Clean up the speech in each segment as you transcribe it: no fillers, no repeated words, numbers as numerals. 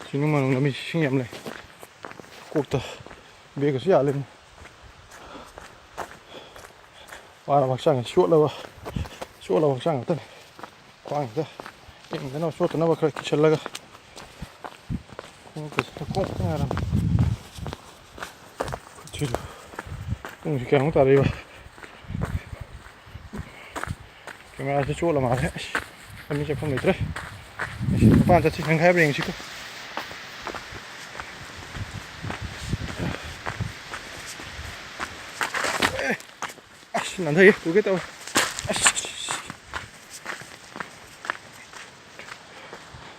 Sinung manung lami sing yam lay kokta bega su yalim wala bakshang shola bakshang tan kwang ta in dana shota na bakra kichalaga ko ngaram chilu ung shi kyang ta riba kamera se chola ma he ami che phom letre pan ta chi khang khai bring shi ko 난 되게 두겠다.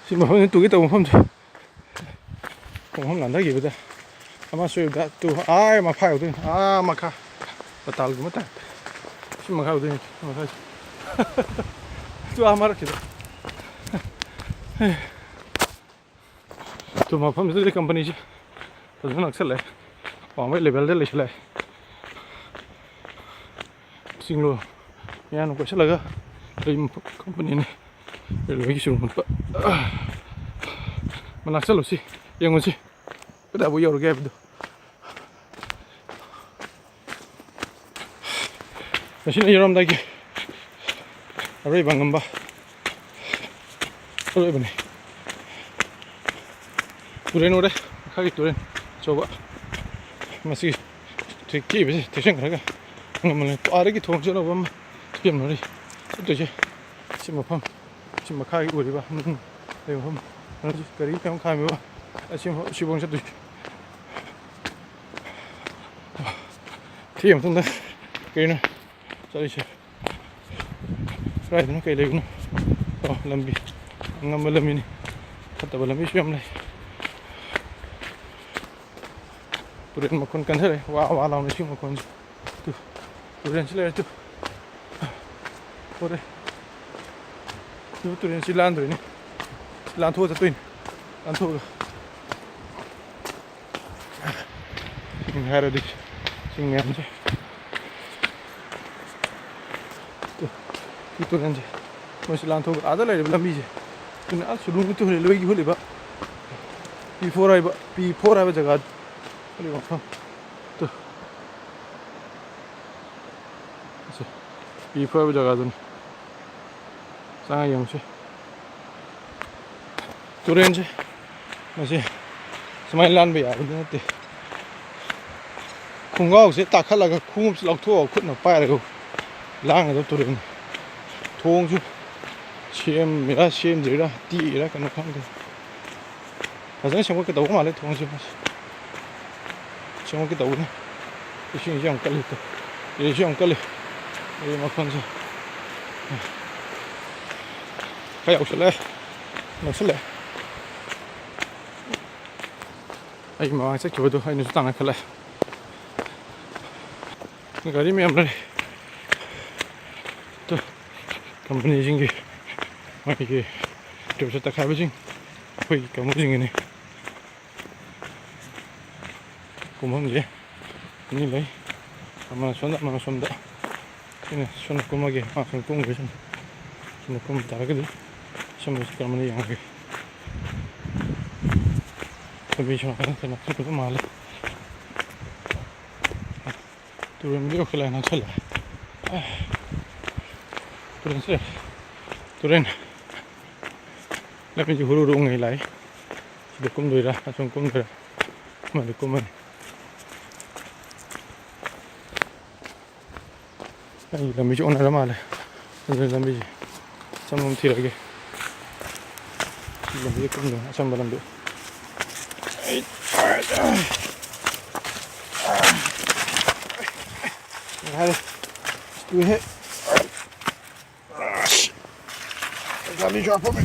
지금 하면 두겠다 보면 공항 안 되게 보다. 아마 수요다 또 막 파요든. 막 가. 바탈 좀 못다. 지금 가거든. 또 아마 이렇게. 또 막 하면서 이 컴퍼니지. 또 악셀래. 왕외 레벨들 레실래. Singlo yan ko salaga ay company ni railway sung pa manaksalo si yang si pada bu yor gap do machine yoram dagi arai bangamba arai bane turen ore khagi turen coba masih tricky besi teseng raga ngam 빠르게 통제로 보면 지금 머리 어떠지 지금 펌 지금 가기 우리 봐 내가 펌 아주 거리 평 가면 봐 지금 시봉샷도 팀 통다 그이나 저리시 라이드는 그 레고는 lambi ngam lamini kata lambi siam lai turin makon kan sare wa law ni sing makon tu turin sile tu ore tu turin silandro ni silan tho tuin an tho ngara dik sing ngam je tu turin je Silan tho ada lai lambi je tun a sulung tu le loi gi hole ba p4 ai ba jaga hole ba to so p4 ba jaga dun sang yong se turen je mase smai lan ba ya ne te khungao se ta khala ga khum se lok tho khut na pa re go lang ga turen thong ju 시엠 미라 시엠 들이라 디라 그런 거 하는데 가장 생각보다 너무 많이 통하지 마시 생각보다 너무 이신 이제 안 깔리다 이제 안 깔리 이 막판서 가야 없을래 없을래 아이 뭐 아직 저도 하는 수 당할 걸래 가리 미암래 또 컴퍼니 jingi 이게 좀 좋다 가보징 거기 가보징이네 고맙지 아니래 아마 손다 그냥 손 고마게 손 공부 손 공부 다르거든 손을 때문에 양게 비전 하는 그거 말해 두름 이거 그래 나 찰래 turen lapin huru ru ngai lai de kum doira asong kum doira ma de kum ai lambi jo na ma le lambi samum thirage lambi kum do asam lambi ai hai tu he Let drop on me.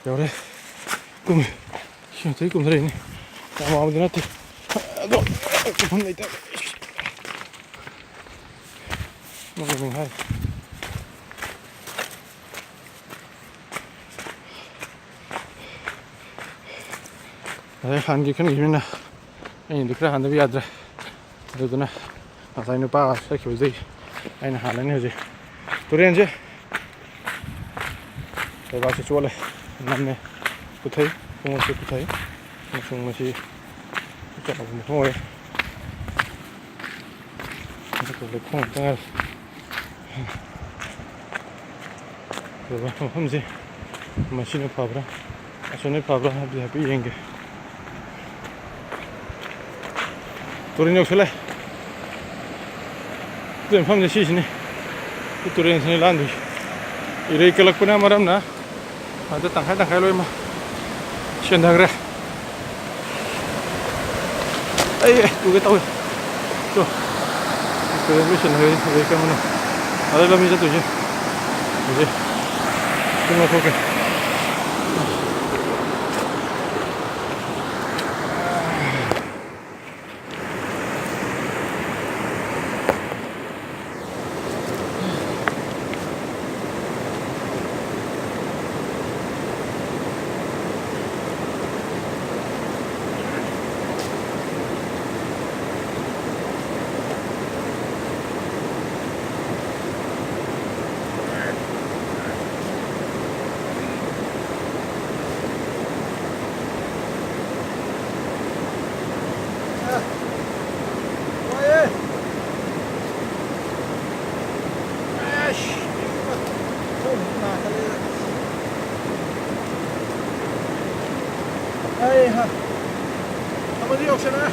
Rồi cùng xem thấy cùng gia đình làm màu thế nào thì đó không này ta mọi người mình hay đấy khăn kia khăn gì nữa ꯑꯩꯅꯗꯤ ꯈꯔ ꯍꯥꯟꯗꯕ ꯌꯥꯗ꯭ꯔꯦ ꯑꯗꯨꯗꯨꯅ ꯉꯁꯥꯏ ꯅꯨꯄꯥ ꯆꯠꯈꯤꯕꯗꯩ ꯑꯩꯅ ꯍꯥꯜꯂꯅꯤ ꯍꯧꯖꯤꯛ ꯇꯨꯔꯦꯟꯁꯦ ꯂꯩꯕꯥꯛꯁꯦ ꯆꯣꯠꯂꯦ ꯅꯝꯃꯦ ꯄꯨꯊꯩ ꯈꯣꯡꯎꯞꯁꯦ ꯄꯨꯊꯩ ꯑꯃꯁꯨꯡ ꯃꯁꯤ ꯆꯠꯂꯕ ꯃꯐꯝ ꯑꯣꯏ ꯂꯩꯈꯣꯝ ꯉꯥꯛꯇ ꯉꯥꯏꯔꯦ ꯑꯗꯨꯒ ꯃꯐꯝꯁꯦ ꯃꯁꯤꯅ ꯐꯕ꯭ꯔꯥ ꯑꯁꯣꯝꯅ ꯐꯕ꯭ꯔꯥ ꯍꯥꯏꯕꯗꯤ ꯍꯥꯏꯐꯦꯠ ꯌꯦꯡꯒꯦ ꯇꯨꯔꯦꯟ ꯌꯧꯁꯜꯂꯦ ꯇꯨꯔꯦꯟ ꯃꯐꯝꯁꯦ ꯁꯤꯁꯤꯅꯤ ꯁꯤ ꯇꯨꯔꯦꯟꯁꯤꯅꯤ ꯂꯥꯟꯗꯣꯏꯁꯤ ꯏꯔꯩ ꯀꯠꯂꯛꯄꯅ ꯃꯔꯝꯅ ꯑꯗ ꯇꯪꯈꯥꯏ ꯇꯪꯈꯥꯏ ꯂꯣꯏꯅꯃꯛ ꯆꯦꯟꯊꯈ꯭ꯔꯦ ꯑꯩ ꯇꯨꯒꯦ ꯇꯧꯋꯦ ꯇꯨ ꯇꯨꯔꯦꯟ ꯂꯣꯏ ꯆꯦꯟꯊꯈ꯭ꯔꯦ ꯏꯔꯩ ꯀꯠꯂꯛꯄꯅ ꯑꯗ ꯂꯝꯕꯤ ꯆꯠꯇꯣꯏꯁꯦ ꯍꯧꯖꯤꯛ ꯁꯨꯝ ꯂꯧꯊꯣꯛꯀꯦ Hey, ha. Ama da yok sana.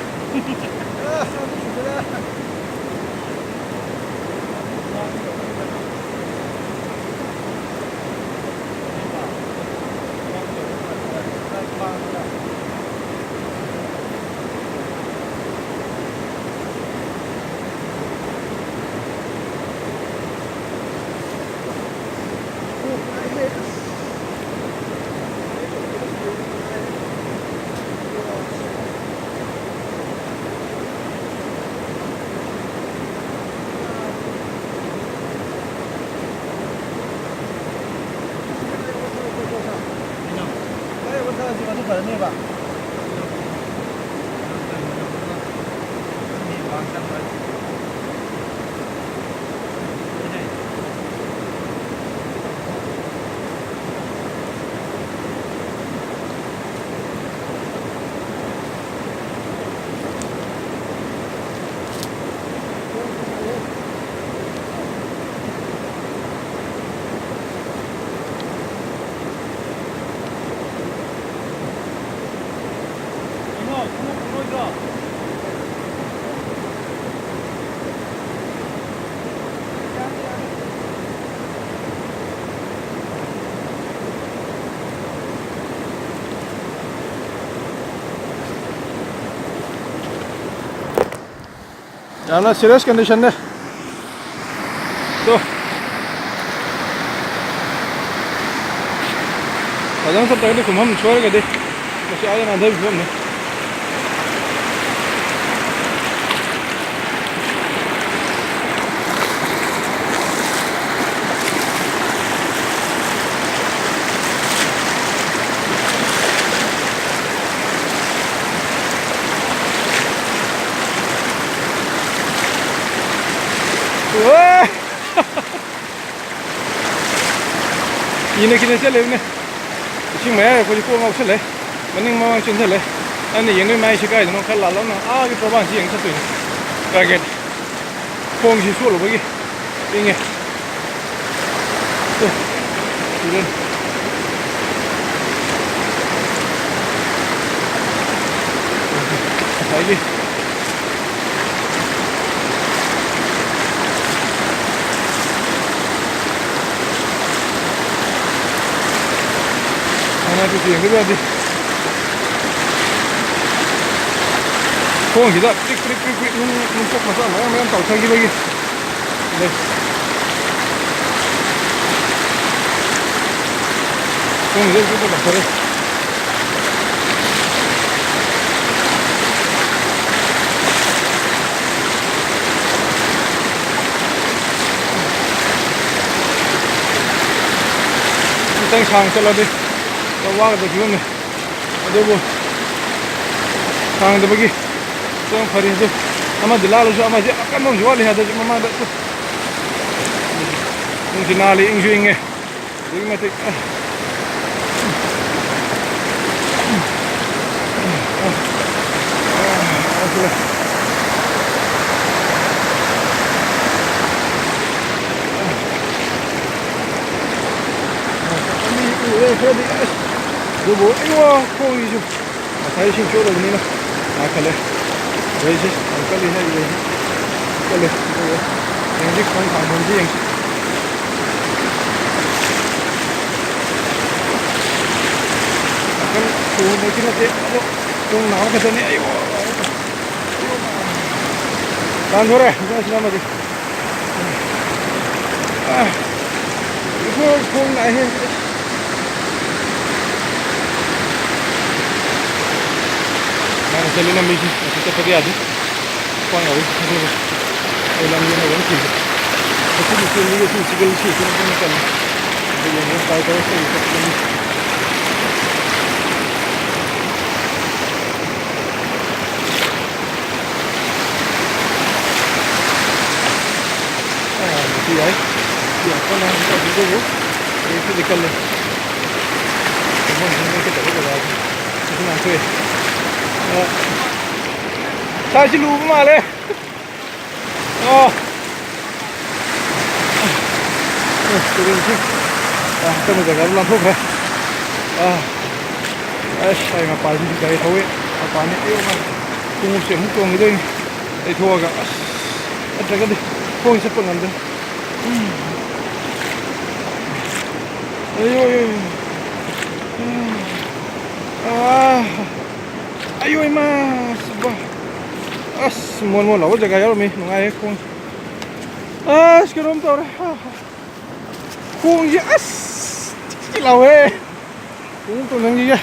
याना सीरियस कंडीशन है तो अदम सब तक कुम हम छोड़ के दे मुझे आगे ना दे भी हमने 이네 기네 셀레네 지금 뭐야 거기 꼬마 없을래 만능 마망 춘설래 아니 영을 많이 시가야 너 칼라라나 아 이거 봐봐 지금 쳤어 가게 공시 수로 보기 띵해 또 이런 자기 하나 둘 셋 그래야지 공기다 삑삑삑삑 눈꼭 맞아 나면 또 저기 네 공기 좀 맞춰래 일단 상 잘라대 와가 더 기운네 어디고 상도 보기 좀 거리에서 아마 들라로서 아마 이제 아까 놈 좋아리 하다 좀 아마 또 지나리 인주잉에 여기 맞대 Dubu, iwa ko isu. Saya sih coba ni lah. Nakale. Jadi sih, nakale ni ye. Nakale. Yang di kong kampung je yang. Kan tu mungkin nanti ada kong nak kata ni ayo. Tahan sore, jangan selama ni. Itu kong nak he. Selena Messi, kita pergi ada. Kau yang awak, orang yang awak ni. Tapi mesti ni tu segala sih, kita pun makan. Jadi yang tahu tahu saya kita ni. Mesti ay. Ya, kau nak kita dulu. Itu dekat le. Kamu ni kita dah berada. Kita nak tu. 다시 루브 말해. 그런지. 때문에 제가 올라 보고. saya ngapain sih dari tahu apaan itu mah kungsi hukum itu itu agak ada kan deh kungsi pengantin ayo ayo mas bah mon lawa jaga ya mi ngai kung sekarang tahu kung ya lawa kung tuh nanti ya